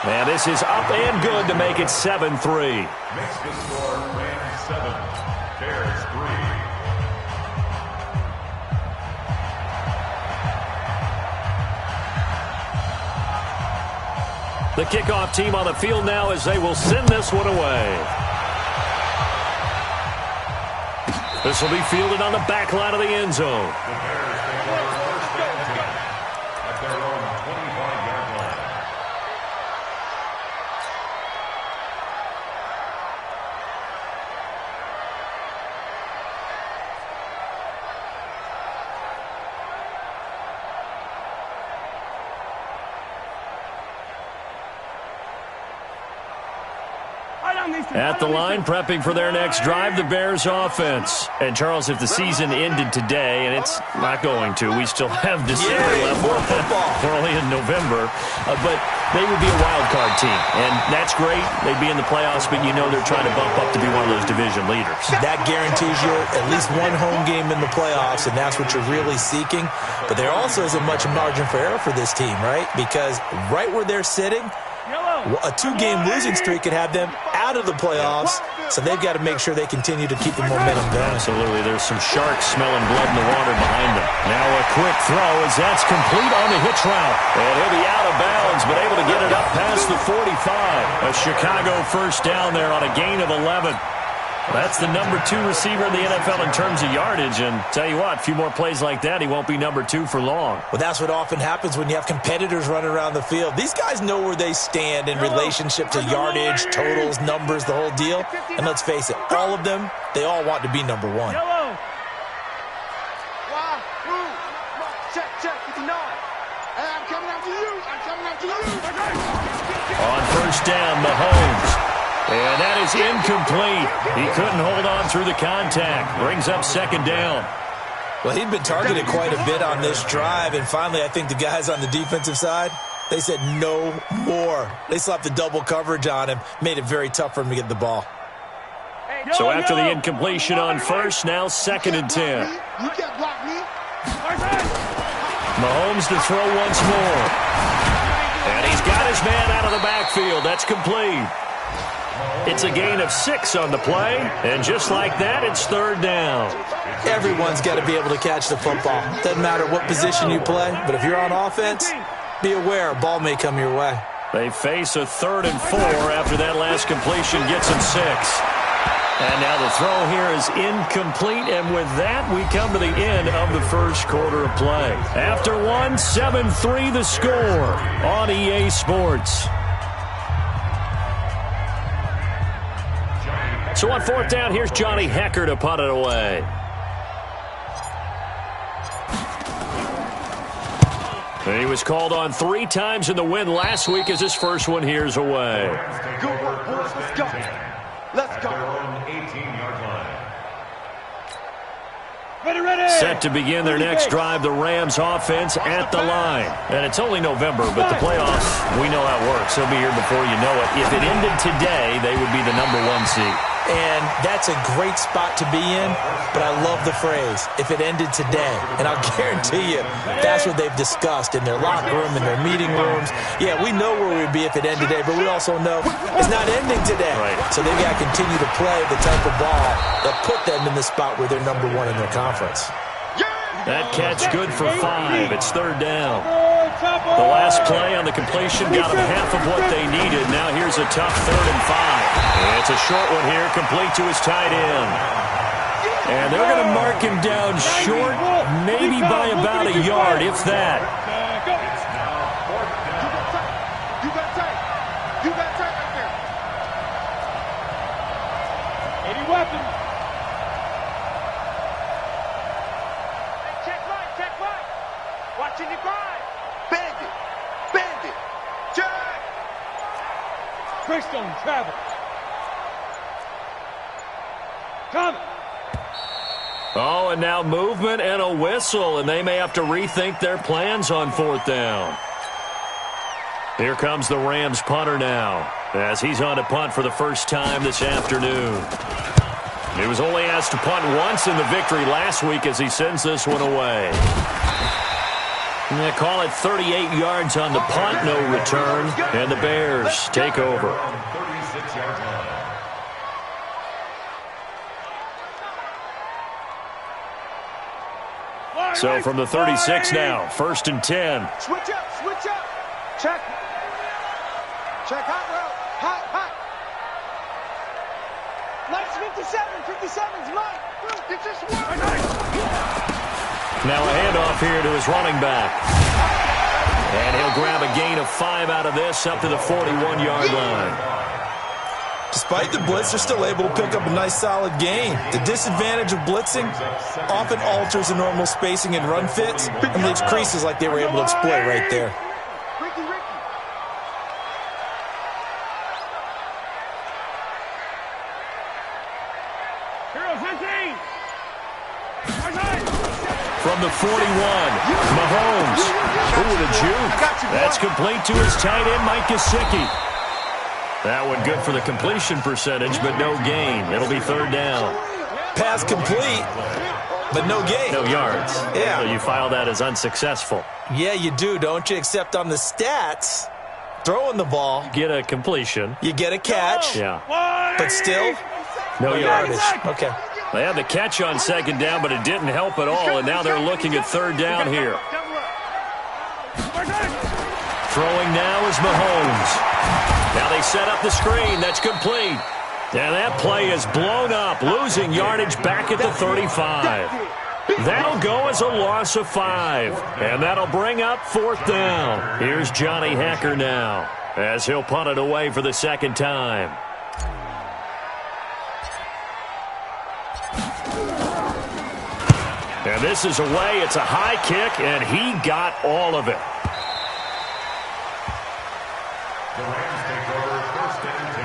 And this is up and good to make it 7-3. Makes the score Rams 7, Bears 3. The kickoff team on the field now as they will send this one away. This will be fielded on the back line of the end zone. The Bears take over first and 10 at their own 25-yard line. At the line, prepping for their next drive, the Bears offense. And, Charles, if the season ended today, and it's not going to, we still have December left. We're only in November. But they would be a wild card team. And that's great. They'd be in the playoffs, but you know they're trying to bump up to be one of those division leaders. That guarantees you at least one home game in the playoffs, and that's what you're really seeking. But there also isn't much margin for error for this team, right? Because right where they're sitting, a 2-game losing streak could have them out of the playoffs, so they've got to make sure they continue to keep the momentum going. Absolutely. There's some sharks smelling blood in the water behind them. Now a quick throw as that's complete on the hitch route. And he'll be out of bounds, but able to get it up past the 45. A Chicago first down there on a gain of 11. That's the number 2 receiver in the NFL in terms of yardage. And tell you what, a few more plays like that, he won't be number 2 for long. Well, that's what often happens when you have competitors running around the field. These guys know where they stand in relationship to yardage, totals, numbers, the whole deal. And let's face it, all of them, they all want to be number 1. On first down, Mahomes. And that is incomplete. He couldn't hold on through the contact. Brings up second down. Well, he'd been targeted quite a bit on this drive, and finally I think the guys on the defensive side, they said no more. They slapped the double coverage on him, made it very tough for him to get the ball. So after the incompletion on first, now second and 10. Mahomes to throw once more. And he's got his man out of the backfield. That's complete. It's a gain of 6 on the play, and just like that, it's third down. Everyone's got to be able to catch the football. Doesn't matter what position you play, but if you're on offense, be aware a ball may come your way. They face a 3rd and 4 after that last completion gets them 6. And now the throw here is incomplete, and with that, we come to the end of the first quarter of play. After one, 7-3 the score on EA Sports. So on fourth down, here's Johnny Hekker to punt it away. And he was called on 3 times in the win last week as his first one here's away. Good work, boys. Let's go. Let's go. At their own 18-yard line. Ready. Set to begin their next drive, the Rams offense at the line. And it's only November, but the playoffs, we know how it works. They'll be here before you know it. If it ended today, they would be the number 1 seed. And that's a great spot to be in, but I love the phrase, if it ended today. And I'll guarantee you, that's what they've discussed in their locker room, in their meeting rooms. Yeah, we know where we'd be if it ended today, but we also know it's not ending today. Right. So they've got to continue to play the type of ball that put them in the spot where they're number 1 in their conference. That catch good for 5. It's third down. The last play on the completion got them half of what they needed. Now here's a tough 3rd and 5. It's a short one here, complete to his tight end. And they're going to mark him down short, maybe by about a yard, if that. You got tight right there. Any weapon. Check right. Watching the grind. Bandit. Check. Christone travel. Coming. Oh, and now movement and a whistle, and they may have to rethink their plans on fourth down. Here comes the Rams punter now, as he's on to punt for the first time this afternoon. He was only asked to punt once in the victory last week as he sends this one away. And they call it 38 yards on the punt, no return, and the Bears take over. 36-yard line. So from the 36 now, 1st and 10. Switch up, switch up. Check. Check hot route. Hot, hot. Nice 57. 57's mine. Get this one. Now a handoff here to his running back. And he'll grab a gain of 5 out of this up to the 41-yard line. Despite the blitz, they're still able to pick up a nice solid gain. The disadvantage of blitzing often alters the normal spacing and run fits and leaves creases like they were able to exploit right there. Ricky. Hero 15. From the 41, Mahomes. Ooh, the juke. That's complete to his tight end, Mike Gesicki. That one good for the completion percentage, but no gain. It'll be 3rd down. Pass complete, but no gain. No yards. Yeah. So you file that as unsuccessful. Yeah, you do, don't you? Except on the stats, throwing the ball, Get a completion. you get a catch, Yeah. but still, No yardage. yards. Okay. They had the catch on 2nd down, but it didn't help at all, and now they're looking at 3rd down here. Throwing now is Mahomes. Now they set up the screen. That's complete. And that play is blown up, losing yardage back at the 35. That'll go as a loss of 5. And that'll bring up 4th down. Here's Johnny Hekker now as he'll punt it away for the 2nd time. And this is away. It's a high kick, and he got all of it. The Rams take over 1st and 10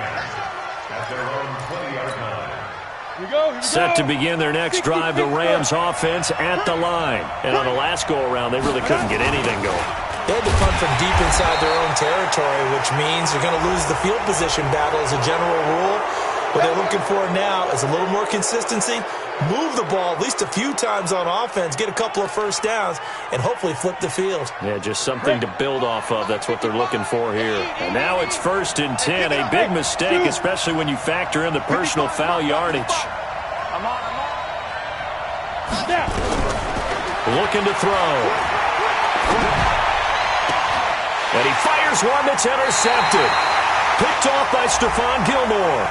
at their own 20-yard line. Set to begin their next drive, the Rams offense at the line. And on the last go-around, they really couldn't get anything going. They had to punt from deep inside their own territory, which means you're going to lose the field position battle as a general rule. What they're looking for now is a little more consistency, move the ball at least a few times on offense, get a couple of 1st downs, and hopefully flip the field. Yeah, just something to build off of. That's what they're looking for here. And now it's 1st and 10. A big mistake, especially when you factor in the personal foul yardage. Looking to throw. And he fires one that's intercepted. Picked off by Stephon Gilmore.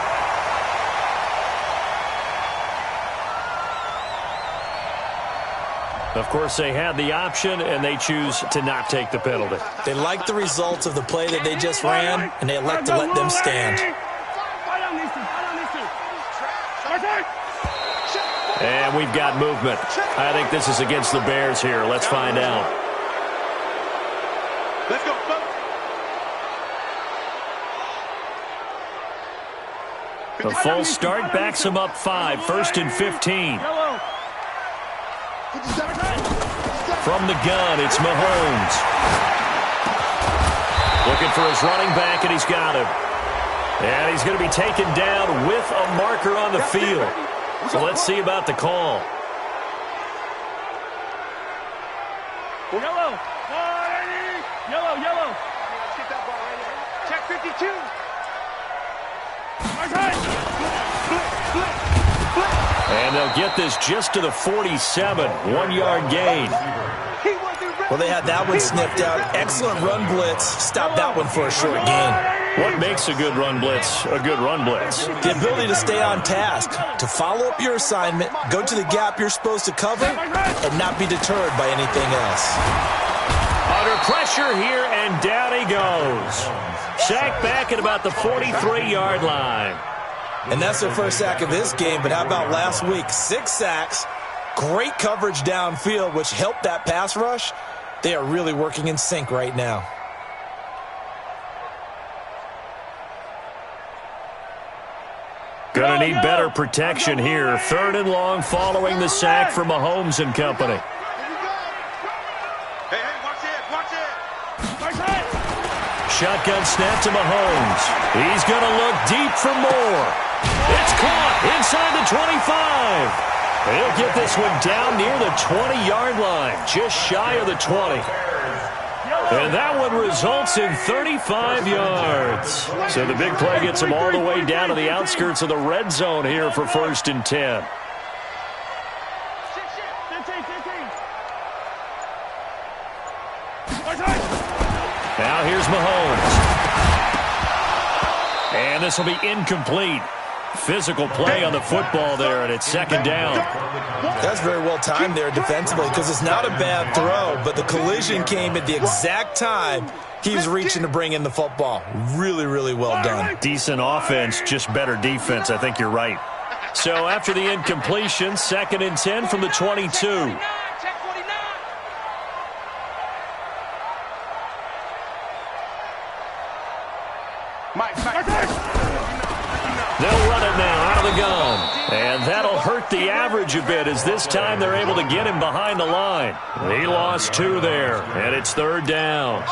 Of course, they had the option, and they choose to not take the penalty. They like the results of the play that they just ran, and they elect to let them stand. And we've got movement. I think this is against the Bears here. Let's find out. Let's go. The full start backs him up 5. 1st and 15. From the gun, it's Mahomes. Looking for his running back, and he's got him. And he's going to be taken down with a marker on the field. So let's see about the call. Yellow. Yellow. Get that ball right here. Check 52. And they'll get this just to the 47. 1-yard gain. Well, they had that one sniffed out. Excellent run blitz. Stop that one for a short gain. What makes a good run blitz a good run blitz? The ability to stay on task, to follow up your assignment, go to the gap you're supposed to cover, and not be deterred by anything else. Under pressure here, and down he goes. Sacked back at about the 43-yard line. And that's their first sack of this game, but how about last week? 6 sacks, great coverage downfield, which helped that pass rush. They are really working in sync right now. Gonna need better protection here. 3rd and long following the sack from Mahomes and company. Hey, watch it. Shotgun snap to Mahomes. He's gonna look deep for more. It's caught inside the 25. He'll get this one down near the 20-yard line, just shy of the 20. And that one results in 35 yards. So the big play gets him all the way down to the outskirts of the red zone here for 1st and 10. Now here's Mahomes. And this will be incomplete. Physical play on the football there, and it's 2nd down. That's very well timed there defensively because it's not a bad throw, but the collision came at the exact time he was reaching to bring in the football. Really, really well done. Decent offense, just better defense. I think you're right. So after the incompletion, 2nd and 10 from the 22. They'll run it now out of the gun. And that'll hurt the average a bit as this time they're able to get him behind the line. He lost 2 there, and it's 3rd down.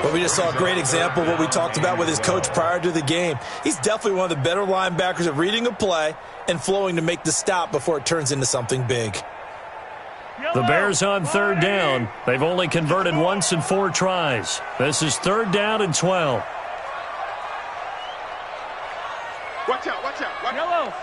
But we just saw a great example of what we talked about with his coach prior to the game. He's definitely one of the better linebackers at reading a play and flowing to make the stop before it turns into something big. The Bears on 3rd down. They've only converted once in 4 tries. This is 3rd down and 12. Watch out, watch out. Yellow.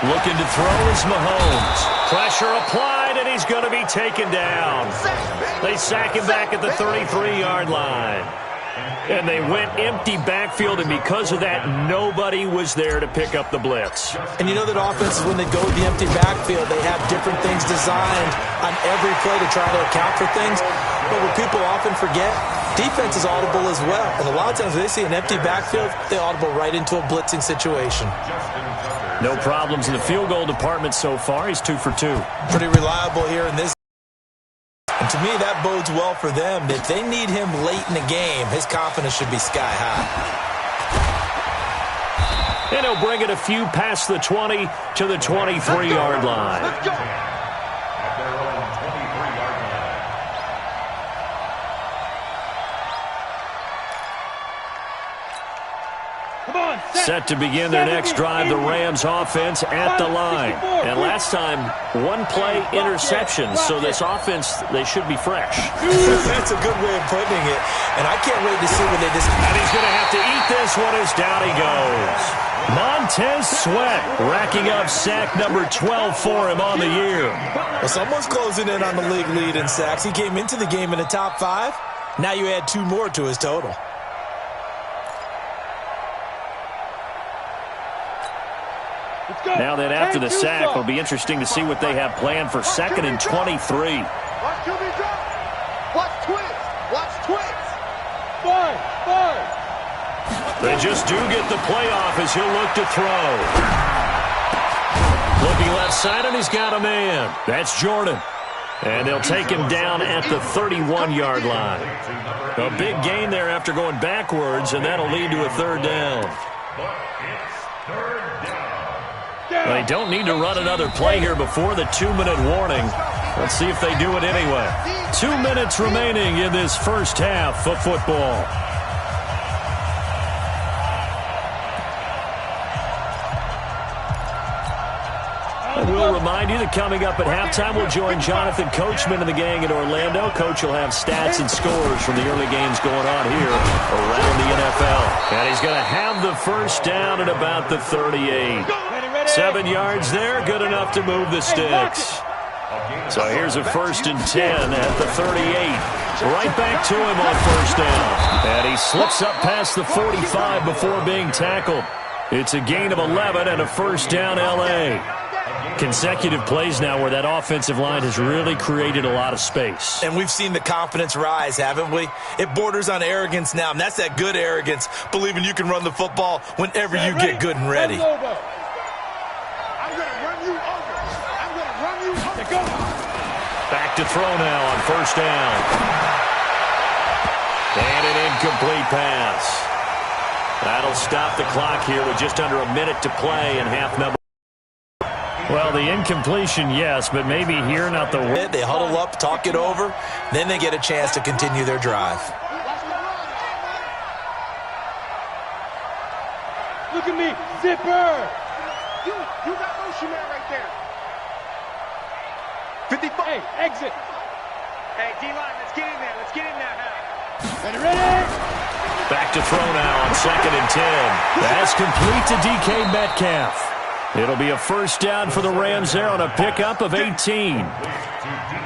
Looking to throw is Mahomes. Pressure applied, and he's going to be taken down. They sack him back at the 33-yard line. And they went empty backfield, and because of that, nobody was there to pick up the blitz. And you know that offenses, when they go with the empty backfield, they have different things designed on every play to try to account for things. But what people often forget, defense is audible as well. And a lot of times when they see an empty backfield, they audible right into a blitzing situation. No problems in the field goal department so far. He's 2 for 2. Pretty reliable here in this. And to me, that bodes well for them. If they need him late in the game, his confidence should be sky high. And he'll bring it a few past the 20 to the 23-yard line. At their own 23-yard line. Set to begin their next drive, the Rams offense at the line. And last time, 1-play interception, so this offense, they should be fresh. That's a good way of putting it. And I can't wait to see when they just... And he's going to have to eat this one as down he goes. Montez Sweat racking up sack number 12 for him on the year. Well, someone's closing in on the league lead in sacks. He came into the game in the top 5. Now you add 2 more to his total. Now then, after the sack, it'll be interesting to see what they have planned for 2nd and 23. Watch QB drop. Watch twist. Watch twist. 5. They just do get the play off as he'll look to throw. Looking left side, and he's got a man. That's Jordan. And they'll take him down at the 31-yard line. A big gain there after going backwards, and that'll lead to a 3rd down. They don't need to run another play here before the 2-minute warning. Let's see if they do it anyway. 2 minutes remaining in this first half of football. And we'll remind you that coming up at halftime, we'll join Jonathan Coachman and the gang in Orlando. Coach will have stats and scores from the early games going on here around the NFL. And he's going to have the first down at about the 38. 7 yards there, good enough to move the sticks. So here's a 1st and 10 at the 38. Right back to him on 1st down. And he slips up past the 45 before being tackled. It's a gain of 11 and a 1st down L.A. Consecutive plays now where that offensive line has really created a lot of space. And we've seen the confidence rise, haven't we? It borders on arrogance now, and that's that good arrogance, believing you can run the football whenever you get good and ready. I'm going to run you over. I'm going to run you over. Go. Back to throw now on 1st down. And an incomplete pass. That'll stop the clock here with just under a minute to play in half number. Well, the incompletion, yes, but maybe here not the... They huddle up, talk it over, then they get a chance to continue their drive. to me, zipper. You got motion man right there. 55. Hey, exit. Hey, D-line, let's get in there. Let's get in there now. Ready? Back to throw now on 2nd and 10. That's complete to DK Metcalf. It'll be a first down for the Rams there on a pickup of 18.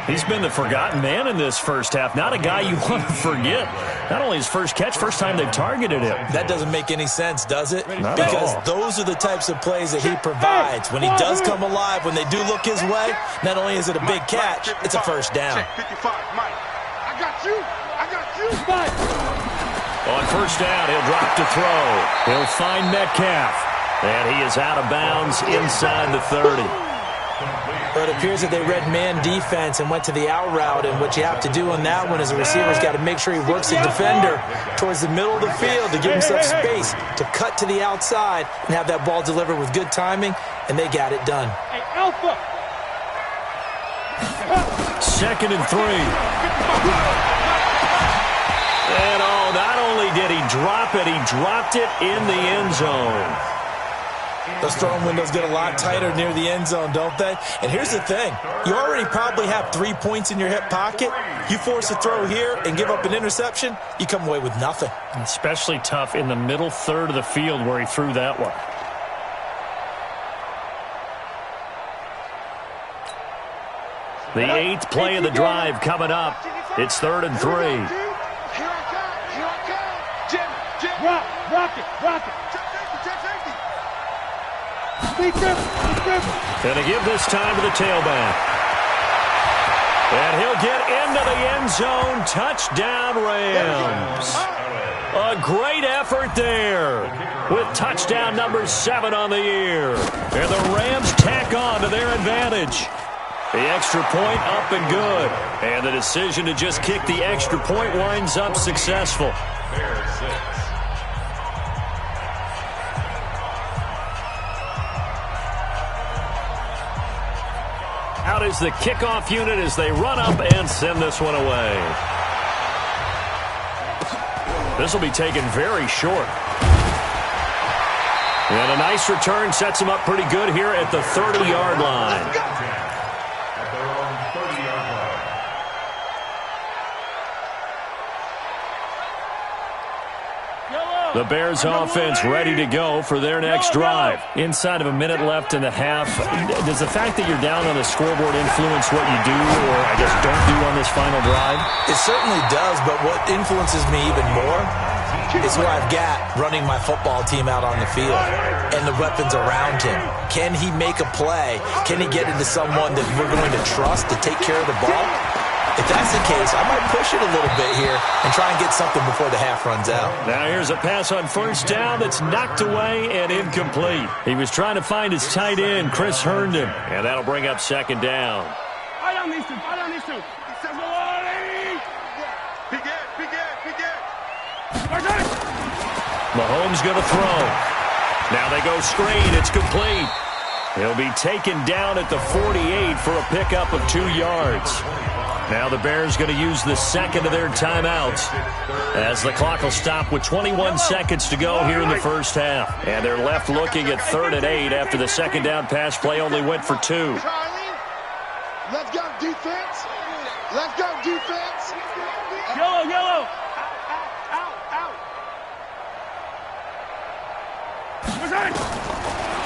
He's been the forgotten man in this first half. Not a guy you want to forget. Not only his first catch, first time they've targeted him. That doesn't make any sense, does it? Not because at all. those are the types of plays that he provides. When he does come alive, when they do look his way, not only is it a big catch, it's a first down. 55, Mike. I got you. On first down, he'll drop to throw. He'll find Metcalf. And he is out of bounds inside the 30. But it appears that they read man defense and went to the out route, and what you have to do on that one is the receiver's got to make sure he works the defender towards the middle of the field to give himself space to cut to the outside and have that ball delivered with good timing, and they got it done. Hey, Alpha. 2nd and 3. And not only did he drop it, he dropped it in the end zone. Those throwing windows get a lot tighter near the end zone, don't they? And here's the thing. You already probably have 3 points in your hip pocket. You force a throw here and give up an interception, you come away with nothing. Especially tough in the middle third of the field where he threw that one. The 8th play of the drive coming up. It's 3rd and 3. Here I come. Jim. Rock it. And to give this time to the tailback. And he'll get into the end zone. Touchdown, Rams. A great effort there with touchdown number 7 on the year. And the Rams tack on to their advantage. The extra point up and good. And the decision to just kick the extra point winds up successful. Out is the kickoff unit as they run up and send this one away. This will be taken very short. And a nice return sets them up pretty good here at the 30-yard line. At their own 30-yard line. The Bears offense ready to go for their next drive. Inside of a minute left in the half, does the fact that you're down on the scoreboard influence what you do or, I guess, don't do on this final drive? It certainly does, but what influences me even more is who I've got running my football team out on the field and the weapons around him. Can he make a play? Can he get into someone that we're going to trust to take care of the ball? If that's the case, I might push it a little bit here and try and get something before the half runs out. Now here's a pass on first down that's knocked away and incomplete. He was trying to find his tight end, Chris Herndon, and that'll bring up 2nd down. Right on these two. Mahomes going to throw. Now they go screen. It's complete. He'll be taken down at the 48 for a pickup of 2 yards. Now the Bears going to use the second of their timeouts as the clock will stop with 21 seconds to go here in the first half. And they're left looking at 3rd and 8 after the second down pass play only went for 2. Let's go defense. Yellow.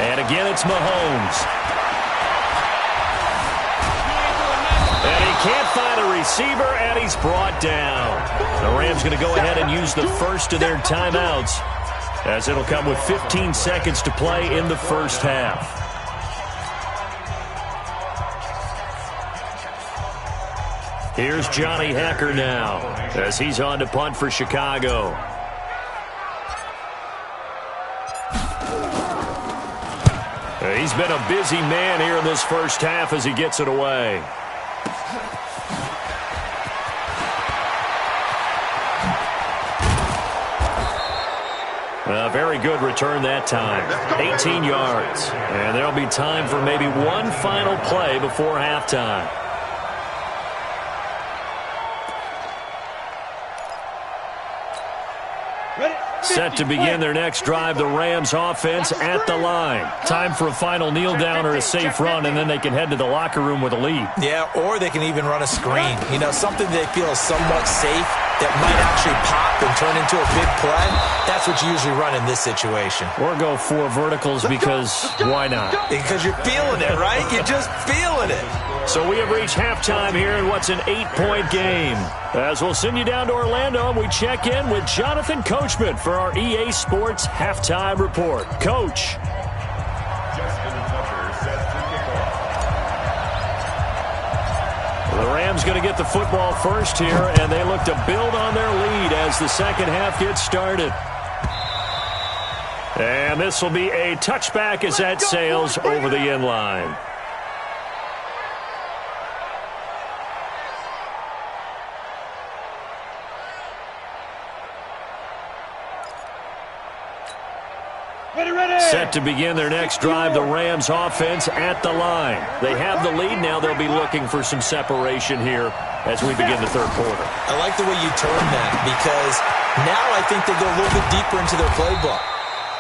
And again, it's Mahomes. And he can't find a receiver, and he's brought down. The Rams going to go ahead and use the first of their timeouts, as it'll come with 15 seconds to play in the first half. Here's Johnny Hacker now, as he's on to punt for Chicago. He's been a busy man here in this first half as he gets it away. A very good return that time. 18 yards. And there'll be time for maybe one final play before halftime. Ready? Set to begin their next drive, the Rams offense at the line. Time for a final kneel down or a safe run, and then they can head to the locker room with a lead. Yeah, or they can even run a screen. You know, something they feel is somewhat safe that might actually pop and turn into a big play. That's what you usually run in this situation. Or go 4 verticals because why not? Because you're feeling it, right? You're just feeling it. So we have reached halftime here in what's an 8-point game. As we'll send you down to Orlando, and we check in with Jonathan Coachman for our EA Sports Halftime Report. Coach. Justin Tucker set to kick off. The Rams going to get the football first here, and they look to build on their lead as the second half gets started. And this will be a touchback as that sails over the end line. Set to begin their next drive, the Rams offense at the line. They have the lead. Now they'll be looking for some separation here as we begin the third quarter. I like the way you turn that because now I think they go a little bit deeper into their playbook.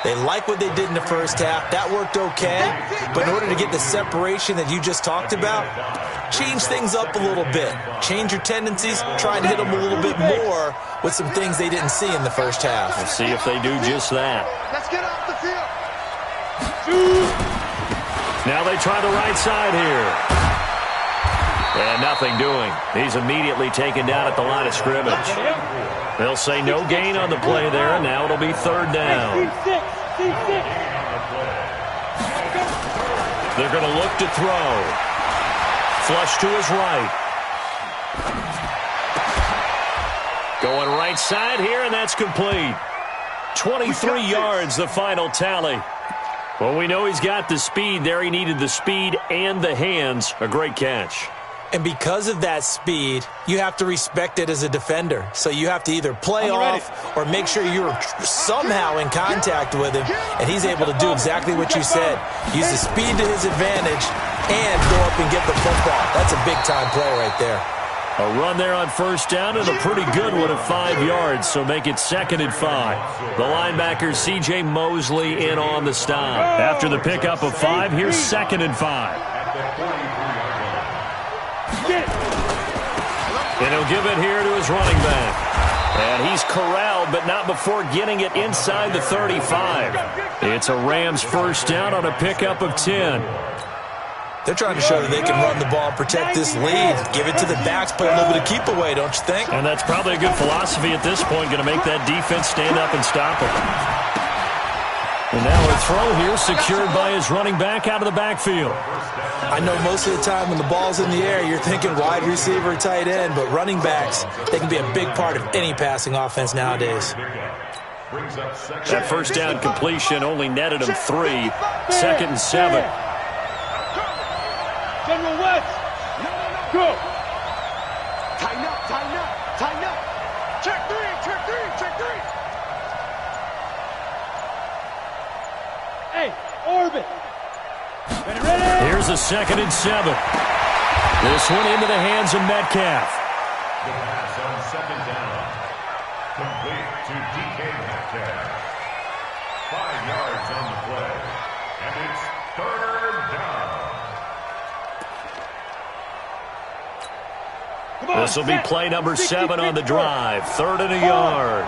They like what they did in the first half. That worked okay. But in order to get the separation that you just talked about, change things up a little bit. Change your tendencies. Try and hit them a little bit more with some things they didn't see in the first half. We'll see if they do just that. Let's get off the field. Now they try the right side here. And nothing doing. He's immediately taken down at the line of scrimmage. They'll say no gain on the play there, and now it'll be third down. They're going to look to throw. Flush to his right. Going right side here, and that's complete. 23 yards, the final tally. Well, we know he's got the speed there. He needed the speed and the hands. A great catch. And because of that speed, you have to respect it as a defender. So you have to either play off or make sure you're somehow in contact with him, and he's able to do exactly what you said. Use the speed to his advantage and go up and get the football. That's a big-time play right there. A run there on first down and a pretty good one of 5 yards, so make it 2nd and 5. The linebacker C.J. Mosley in on the stop. After the pickup of 5, here's 2nd and 5. And he'll give it here to his running back. And he's corralled, but not before getting it inside the 35. It's a Rams first down on a pickup of 10. They're trying to show that they can run the ball and protect this lead. Give it to the backs, play a little bit of keep away, don't you think? And that's probably a good philosophy at this point, going to make that defense stand up and stop it. And now a throw here secured by his running back out of the backfield. I know most of the time when the ball's in the air, you're thinking wide receiver, tight end, but running backs, they can be a big part of any passing offense nowadays. That first down completion only netted him 3. 2nd and 7. General West. Go. Tighten up, tighten up, tighten up. Check 3, check 3, check 3. Hey, orbit. Ready? Here's a 2nd and 7. This one into the hands of Metcalf. The pass on 2nd down. Complete to DK Metcalf. 5 yards on the play. And it's 3rd down. This will be play number 7 on the drive. 3rd and a yard.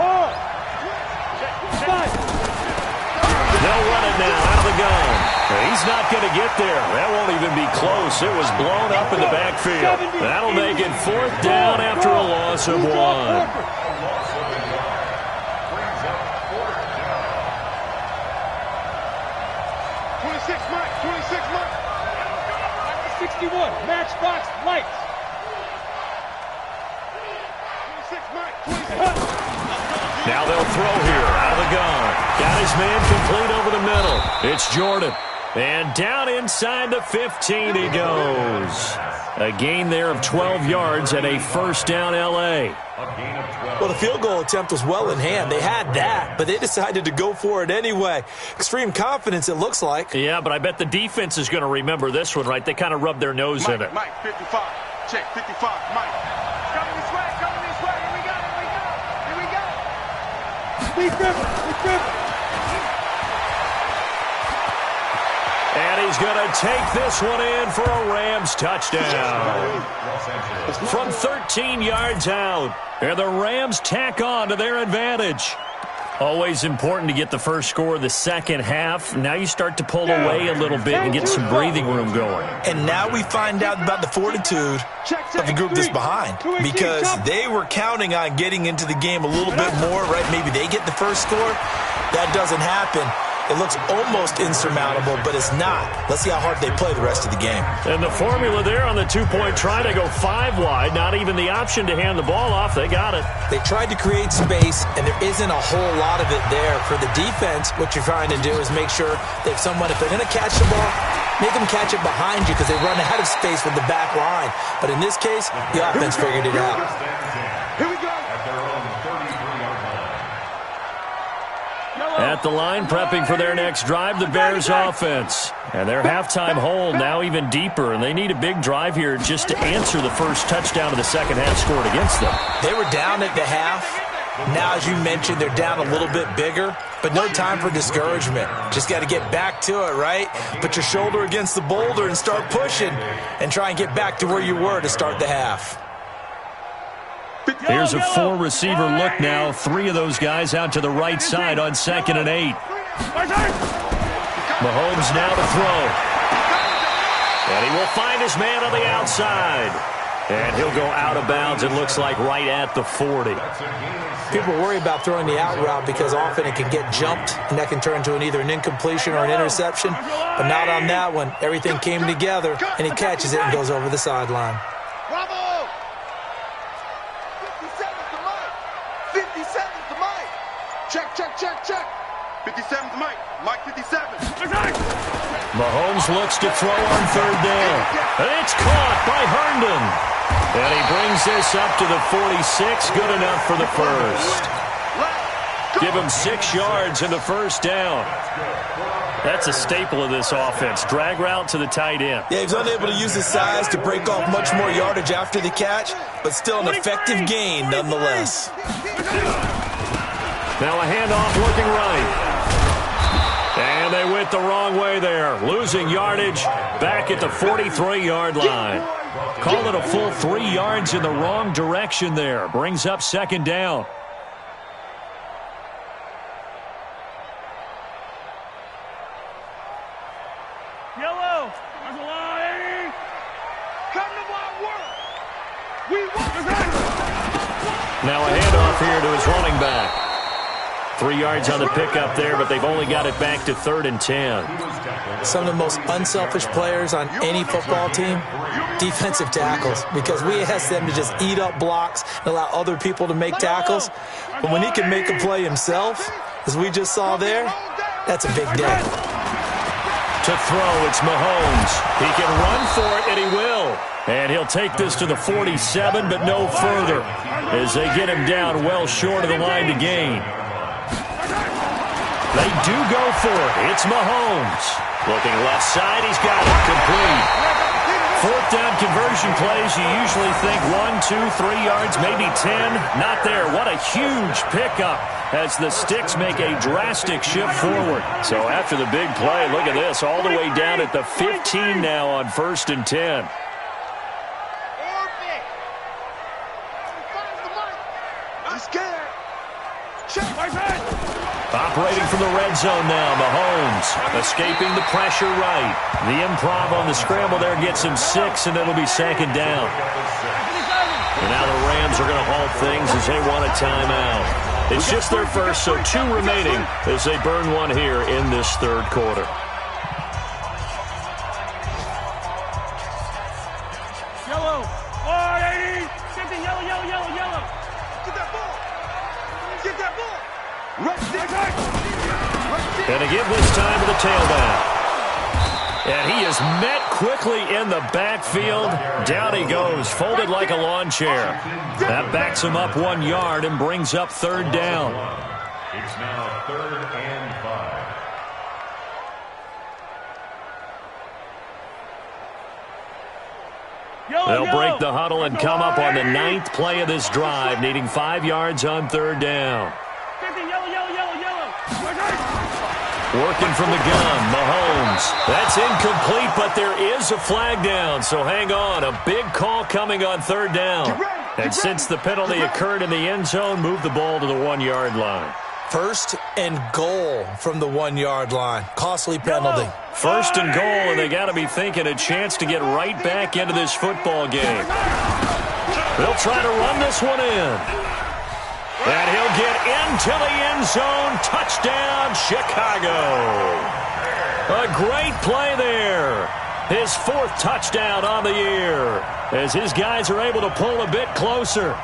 They'll run it now out of the gun. He's not going to get there. That won't even be close. It was blown up in the backfield. That'll make it 4th down after a loss of 1. Brings up 4th down. 26 Mike, 26 Mike. 61, matchbox lights. 26 Mike, 26. Now they'll throw here out of the gun. Got his man complete over the middle. It's Jordan. And down inside the 15 he goes. A gain there of 12 yards and a first down L.A. Well, the field goal attempt was well in hand. They had that, but they decided to go for it anyway. Extreme confidence, it looks like. Yeah, but I bet the defense is going to remember this one, right? They kind of rubbed their nose in it. Mike, 55. Check, 55, Mike. Coming this way, here we go, here we go, here we go. And he's going to take this one in for a Rams touchdown. From 13 yards out. And the Rams tack on to their advantage. Always important to get the first score of the second half. Now you start to pull away a little bit and get some breathing room going. And now we find out about the fortitude of the group that's behind, because they were counting on getting into the game a little bit more, right? Maybe they get the first score. That doesn't happen. It looks almost insurmountable, but it's not. Let's see how hard they play the rest of the game. And the formula there on the two-point try to go 5 wide. Not even the option to hand the ball off. They got it. They tried to create space, and there isn't a whole lot of it there. For the defense, what you're trying to do is make sure that if they're going to catch the ball, make them catch it behind you because they run out of space with the back line. But in this case, the offense figured it out. Here we go. At their own 33-yard line. At the line, prepping for their next drive, the Bears offense. And their halftime hole now even deeper, and they need a big drive here just to answer the first touchdown of the second half scored against them. They were down at the half. Now, as you mentioned, they're down a little bit bigger, but no time for discouragement. Just got to get back to it, right? Put your shoulder against the boulder and start pushing and try and get back to where you were to start the half. Here's a 4-receiver look now. 3 of those guys out to the right side on 2nd and 8. Mahomes now to throw. And he will find his man on the outside. And he'll go out of bounds, it looks like, right at the 40. People worry about throwing the out route because often it can get jumped, and that can turn into either an incompletion or an interception. But not on that one. Everything came together, and he catches it and goes over the sideline. Bravo! 57's the mic. 57's the mic. Check. 57's the mic. Mike 57. Mahomes looks to throw on 3rd down. And it's caught by Herndon. And he brings this up to the 46. Good enough for the first. Give him 6 yards in the first down. That's a staple of this offense. Drag route to the tight end. Yeah, he's unable to use his size to break off much more yardage after the catch, but still an effective gain nonetheless. Now a handoff looking right. And they went the wrong way there. Losing yardage back at the 43-yard line. Call it a full 3 yards in the wrong direction there. Brings up 2nd down. Yellow. There's a line. Come to my work. We want Now a handoff here to his running back. 3 yards on the pickup there, but they've only got it back to 3rd and 10. Some of the most unselfish players on any football team, defensive tackles, because we ask them to just eat up blocks and allow other people to make tackles. But when he can make a play himself, as we just saw there, that's a big day. To throw, it's Mahomes. He can run for it, and he will. And he'll take this to the 47, but no further, as they get him down well short of the line to gain. They do go for it. It's Mahomes. Looking left side, he's got it. Complete. 4th down conversion plays, you usually think 1, 2, 3 yards, maybe 10. Not there. What a huge pickup as the Sticks make a drastic shift forward. So after the big play, look at this, all the way down at the 15 now on 1st and 10. I'm scared. Check. Operating from the red zone now, Mahomes escaping the pressure right. The improv on the scramble there gets him 6, and it'll be 2nd down. And now the Rams are going to halt things as they want a timeout. It's just their first, so 2 remaining as they burn one here in this 3rd quarter. Yellow. Get the yellow. Get that ball. Get that ball. And to give this time to the tailback. And he is met quickly in the backfield. Down he goes, folded like a lawn chair. That backs him up 1 yard and brings up 3rd down. It's now 3rd and 5. They'll break the huddle and come up on the 9th play of this drive, needing 5 yards on 3rd down. Get the yellow. Working from the gun, Mahomes. That's incomplete, but there is a flag down, so hang on. A big call coming on third down. And since the penalty occurred in the end zone, move the ball to the 1-yard line. First and goal from the 1-yard line. Costly penalty. First and goal, and they got to be thinking a chance to get right back into this football game. They'll try to run this one in. And he'll get into the end zone. Touchdown, Chicago. A great play there. His 4th touchdown on the year as his guys are able to pull a bit closer.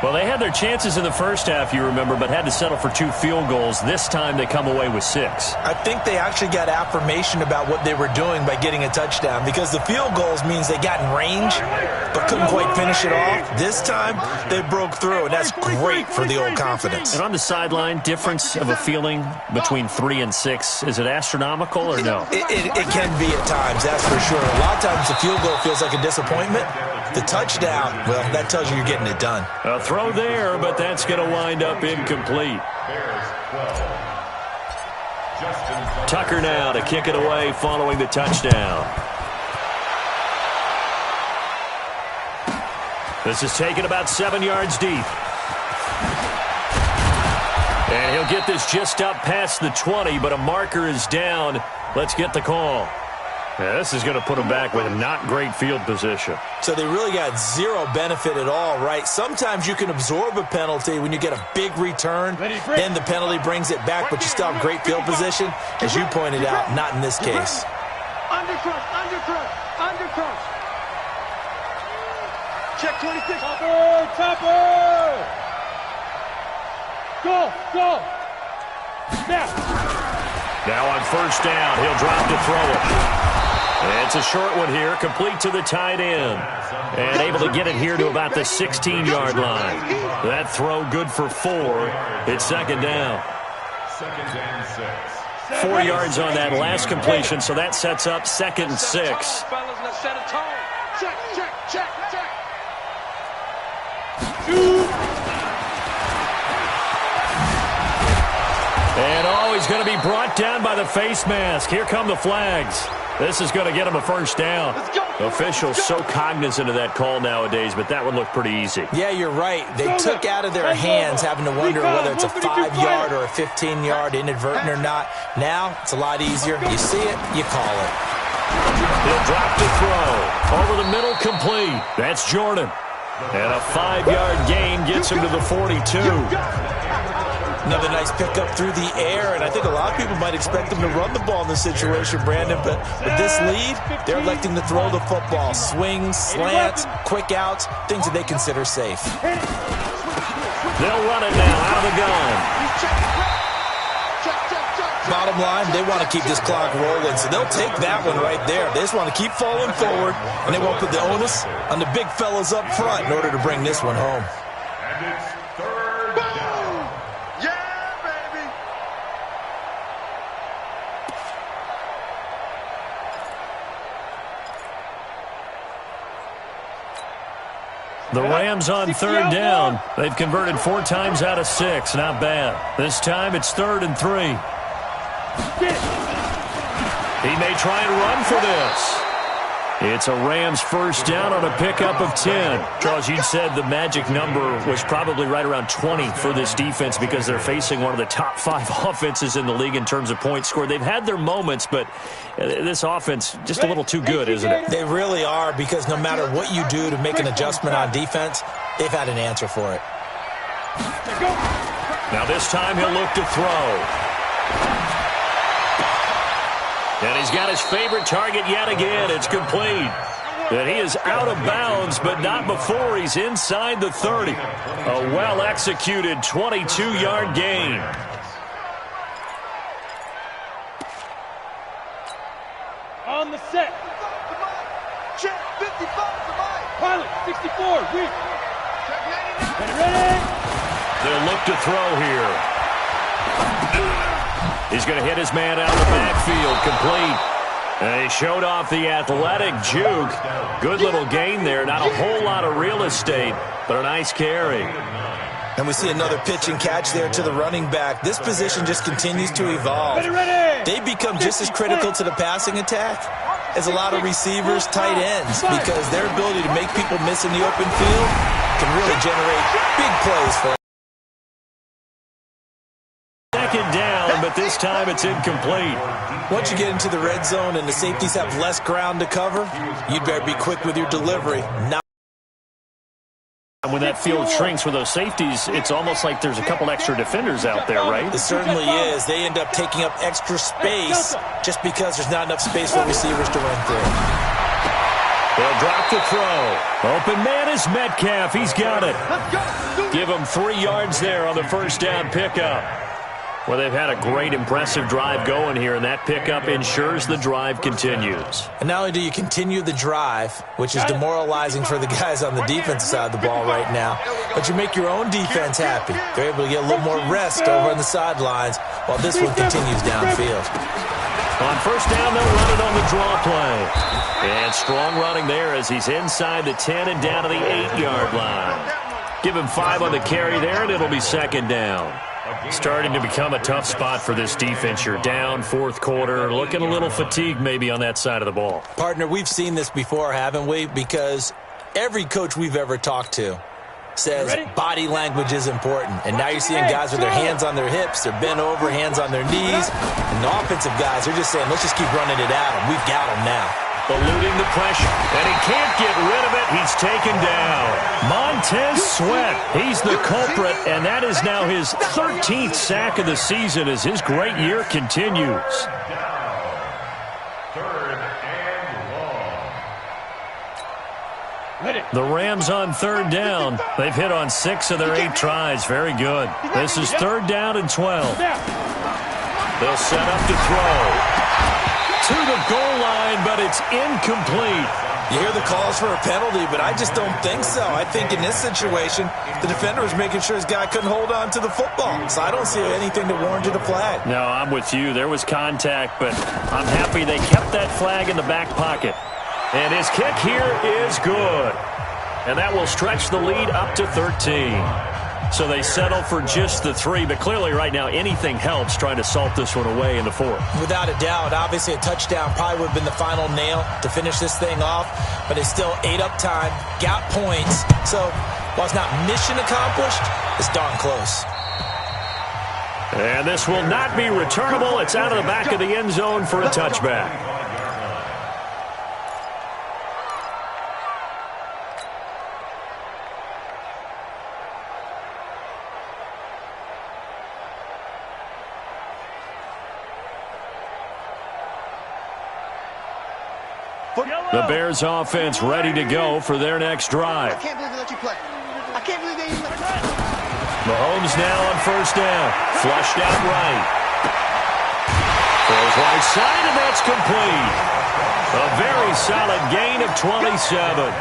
Well, they had their chances in the first half, you remember, but had to settle for 2 field goals. This time they come away with 6. I think they actually got affirmation about what they were doing by getting a touchdown, because the field goals means they got in range but couldn't quite finish it off. This time they broke through, and that's great for the old confidence. And on the sideline, difference of a feeling between 3 and 6, is it astronomical or no? It can be at times, that's for sure. A lot of times the field goal feels like a disappointment. The touchdown, well, that tells you you're getting it done. A throw there, but that's going to wind up incomplete. Tucker now to kick it away following the touchdown. This is taken about 7 yards deep. And he'll get this just up past the 20, but a marker is down. Let's get the call. Yeah, this is going to put them back with not great field position. So they really got zero benefit at all, right? Sometimes you can absorb a penalty when you get a big return. Then the penalty brings it back, but you still have great field position. As you pointed out, not in this case. Undercrush, undercrush, undercrush. Check 26. Topper! Go! Now on first down, he'll drop to throw it. It's a short one here, complete to the tight end. And able to get it here to about the 16-yard line. That throw good for 4. It's second down. 4 yards on that last completion, so that sets up 2nd and 6. Check. And he's going to be brought down by the face mask. Here come the flags. This is going to get him a first down. Officials so cognizant of that call nowadays, but that would look pretty easy. Yeah, you're right. They took out of their hands having to wonder whether it's a 5-yard or a 15-yard, inadvertent or not. Now it's a lot easier. You see it, you call it. He'll drop to throw. Over the middle, complete. That's Jordan. And a 5-yard gain gets him to the 42. Another nice pickup through the air, and I think a lot of people might expect them to run the ball in this situation, Brandon, but with this lead, they're electing to throw the football. Swings, slants, quick outs, things that they consider safe. They'll run it now out of the gun. Bottom line, they want to keep this clock rolling, so they'll take that one right there. They just want to keep falling forward, and they won't put the onus on the big fellas up front in order to bring this one home. And it's third down. Yeah, baby. The Rams on third down. They've converted 4 times out of 6. Not bad. This time it's 3rd and 3. He may try and run for this. It's a Rams first down on a pickup of 10. Charles, you said the magic number was probably right around 20 for this defense because they're facing one of the top 5 offenses in the league in terms of points scored. They've had their moments, but this offense just a little too good, isn't it? They really are, because no matter what you do to make an adjustment on defense, they've had an answer for it. Now this time he'll look to throw. And he's got his favorite target yet again. It's complete. And he is out of bounds, but not before he's inside the 30. A well-executed 22-yard gain. On the set. Check 55 to Mike. Pilot 64. Weak. Check 99. Ready? They'll look to throw here. He's going to hit his man out of the backfield, complete. And he showed off the athletic juke. Good little gain there. Not a whole lot of real estate, but a nice carry. And we see another pitch and catch there to the running back. This position just continues to evolve. they become just as critical to the passing attack as a lot of receivers, tight ends, because their ability to make people miss in the open field can really generate big plays for them. Second down, but this time it's incomplete. Once you get into the red zone and the safeties have less ground to cover, you'd better be quick with your delivery. When that field shrinks with those safeties, it's almost like there's a couple extra defenders out there, right? It certainly is. They end up taking up extra space just because there's not enough space for receivers to run through. They'll drop the throw. Open man is Metcalf. He's got it. Give him 3 yards there on the first down pickup. Well, they've had a great, impressive drive going here, and that pickup ensures the drive continues. And not only do you continue the drive, which is demoralizing for the guys on the defensive side of the ball right now, but you make your own defense happy. They're able to get a little more rest over on the sidelines while this one continues downfield. On first down, they'll run it on the draw play. And strong running there as he's inside the 10 and down to the 8-yard line. Give him 5 on the carry there, and it'll be second down. Starting to become a tough spot for this defense. You're down fourth quarter, looking a little fatigued maybe on that side of the ball. Partner, we've seen this before, haven't we? Because every coach we've ever talked to says body language is important. And now you're seeing guys with their hands on their hips, they're bent over, hands on their knees. And the offensive guys are just saying, let's just keep running it at them. We've got them now. Eluding the pressure, and he can't get rid of it. He's taken down. Montez Sweat, he's the culprit, and that is now his 13th sack of the season as his great year continues. The Rams on third down. They've hit on 6 of their 8 tries. Very good. This is third down and 12. They'll set up to throw. To the goal line, but it's incomplete. You hear the calls for a penalty, but I just don't think so. I think in this situation, the defender was making sure his guy couldn't hold on to the football. So I don't see anything to warrant a flag. No, I'm with you. There was contact, but I'm happy they kept that flag in the back pocket. And his kick here is good. And that will stretch the lead up to 13. So they settle for just the 3, but clearly right now anything helps trying to salt this one away in the 4th. Without a doubt, obviously a touchdown probably would have been the final nail to finish this thing off, but it's still ate up time, got points. So while it's not mission accomplished, it's darn close. And this will not be returnable. It's out of the back of the end zone for a touchback. The Bears offense ready to go for their next drive. I can't believe they let you play. I can't believe they even let you play. Mahomes now on first down. Flushed out right. Throws right side, and that's complete. A very solid gain of 27.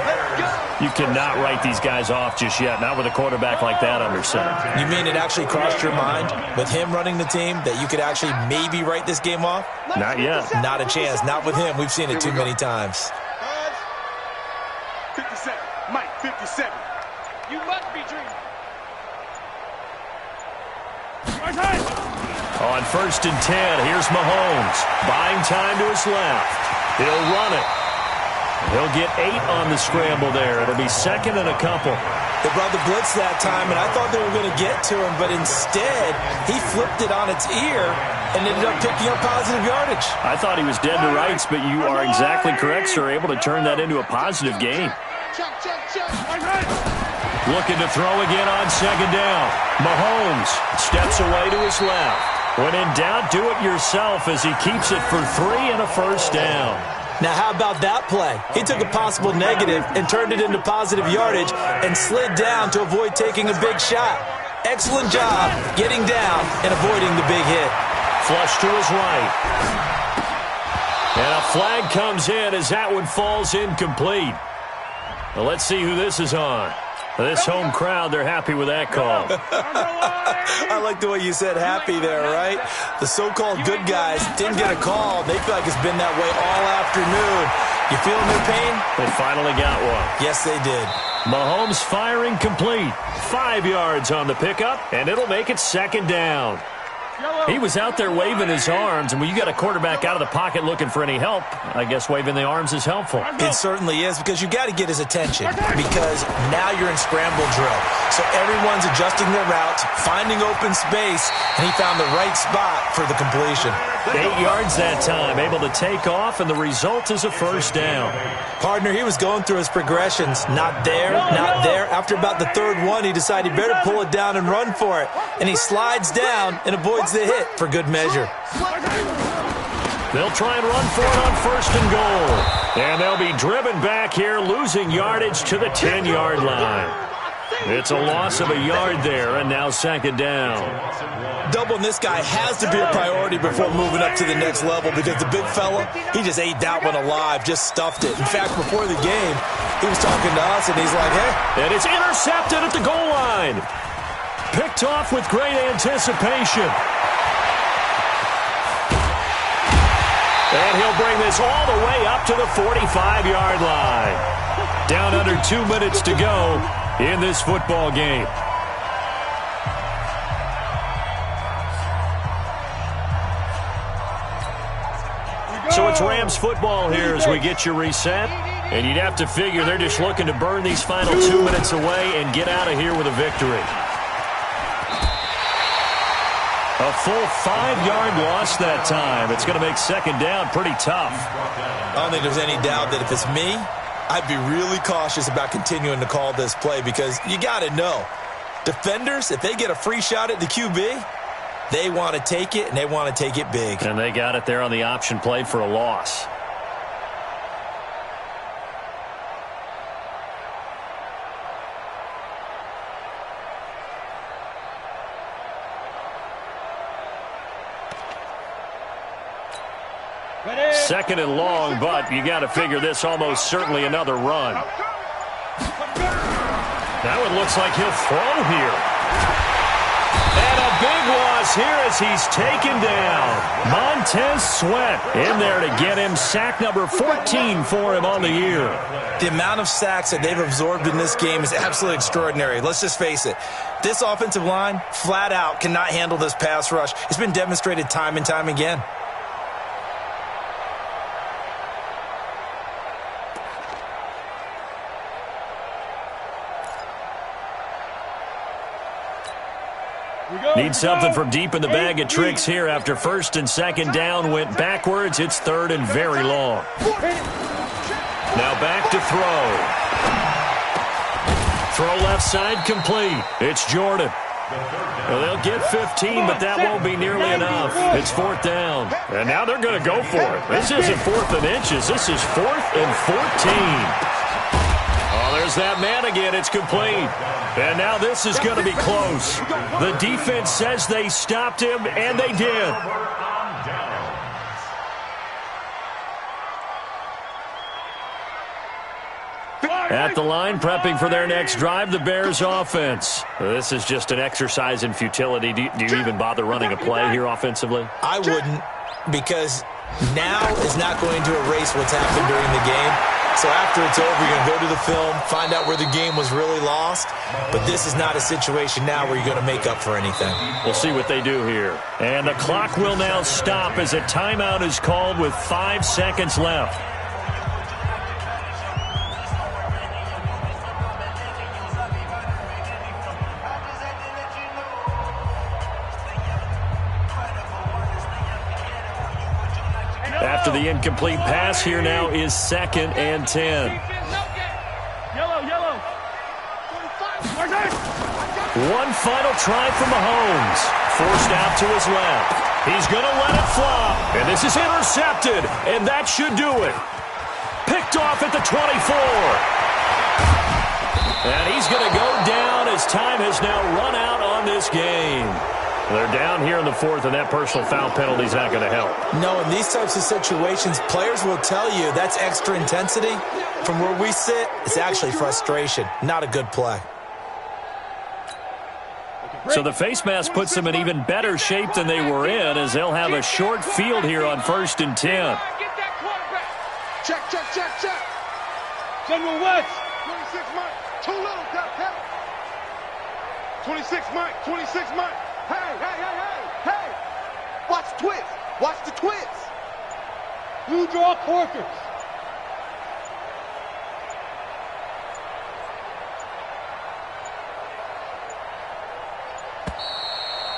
You cannot write these guys off just yet, not with a quarterback like that under center. You mean it actually crossed your mind with him running the team that you could actually maybe write this game off? Not yet. Not a chance. Not with him. We've seen it too many times. 57. Mike, 57. You must be dreaming. On first and 10, here's Mahomes. Buying time to his left. He'll run it. He'll get 8 on the scramble there. It'll be second and a couple. They brought the blitz that time, and I thought they were going to get to him, but instead, he flipped it on its ear and ended up picking up positive yardage. I thought he was dead to rights, but you are exactly correct, sir. Able to turn that into a positive gain. Looking to throw again on second down. Mahomes steps away to his left. When in doubt, do it yourself as he keeps it for 3 and a first down. Now, how about that play? He took a possible negative and turned it into positive yardage and slid down to avoid taking a big shot. Excellent job getting down and avoiding the big hit. Flush to his right. And a flag comes in as that one falls incomplete. Well, let's see who this is on. This home crowd, they're happy with that call. I like the way you said happy there, right? The so-called good guys didn't get a call. They feel like it's been that way all afternoon. You feeling their pain? They finally got one. Yes, they did. Mahomes firing complete. 5 yards on the pickup, and it'll make it second down. He was out there waving his arms, and when you got a quarterback out of the pocket looking for any help, I guess waving the arms is helpful. It certainly is, because you got to get his attention, because now you're in scramble drill. So everyone's adjusting their routes, finding open space, and he found the right spot for the completion. 8 yards that time, able to take off, and the result is a first down. Partner, he was going through his progressions. Not there, not there. After about the third one, he decided he better pull it down and run for it. And he slides down and avoids the hit for good measure. They'll try and run for it on first and goal. And they'll be driven back here, losing yardage to the 10-yard line. It's a loss of a yard there, and now second down. Doubling this guy has to be a priority before moving up to the next level, because the big fella, he just ate that one alive, just stuffed it. In fact, before the game, he was talking to us, and he's like, hey. And it's intercepted at the goal line. Picked off with great anticipation. And he'll bring this all the way up to the 45-yard line. Down under 2 minutes to go in this football game. So it's Rams football here as we get you reset. And you'd have to figure they're just looking to burn these final 2 minutes away and get out of here with a victory. A full 5-yard loss that time. It's going to make second down pretty tough. I don't think there's any doubt that if it's me, I'd be really cautious about continuing to call this play, because you got to know, defenders, if they get a free shot at the QB, they want to take it, and they want to take it big. And they got it there on the option play for a loss. Second and long, but you got to figure this almost certainly another run. That one looks like he'll throw here. And a big loss here as he's taken down. Montez Sweat in there to get him. Sack number 14 for him on the year. The amount of sacks that they've absorbed in this game is absolutely extraordinary. Let's just face it. This offensive line, flat out, cannot handle this pass rush. It's been demonstrated time and time again. Need something from deep in the bag of tricks here after first and second down went backwards. It's third and very long. Now back to throw. Throw left side complete. It's Jordan. Well, they'll get 15, but that won't be nearly enough. It's fourth down. And now they're going to go for it. This isn't fourth and inches. This is 4th and 14. Oh, there's that man again. It's complete. And now this is going to be close. The defense says they stopped him, and they did. At the line, prepping for their next drive, the Bears offense. This is just an exercise in futility. Do you even bother running a play here offensively? I wouldn't, because now is not going to erase what's happened during the game. So after it's over, you're going to go to the film, find out where the game was really lost. But this is not a situation now where you're going to make up for anything. We'll see what they do here. And the clock will now stop as a timeout is called with 5 seconds left. After the incomplete pass, here now is 2nd and 10. One final try from Mahomes. Forced out to his left. He's going to let it flop. And this is intercepted. And that should do it. Picked off at the 24. And he's going to go down as time has now run out on this game. They're down here in the 4th, and that personal foul penalty is not going to help. No, in these types of situations, players will tell you that's extra intensity. From where we sit, it's actually frustration, not a good play. So the face mask puts them in even better shape than they were in, as they'll have a short field here on 1st and 10. Check, check, check, check. General West. 26 Mike. Too little, Doc. 26 Mike. 26 Mike. Hey, hey, hey, hey, hey. twist. Watch the twist. Blue draw corkers.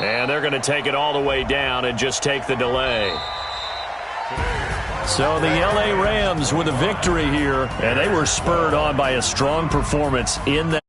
And they're going to take it all the way down and just take the delay. So the L.A. Rams with a victory here, and they were spurred on by a strong performance in that.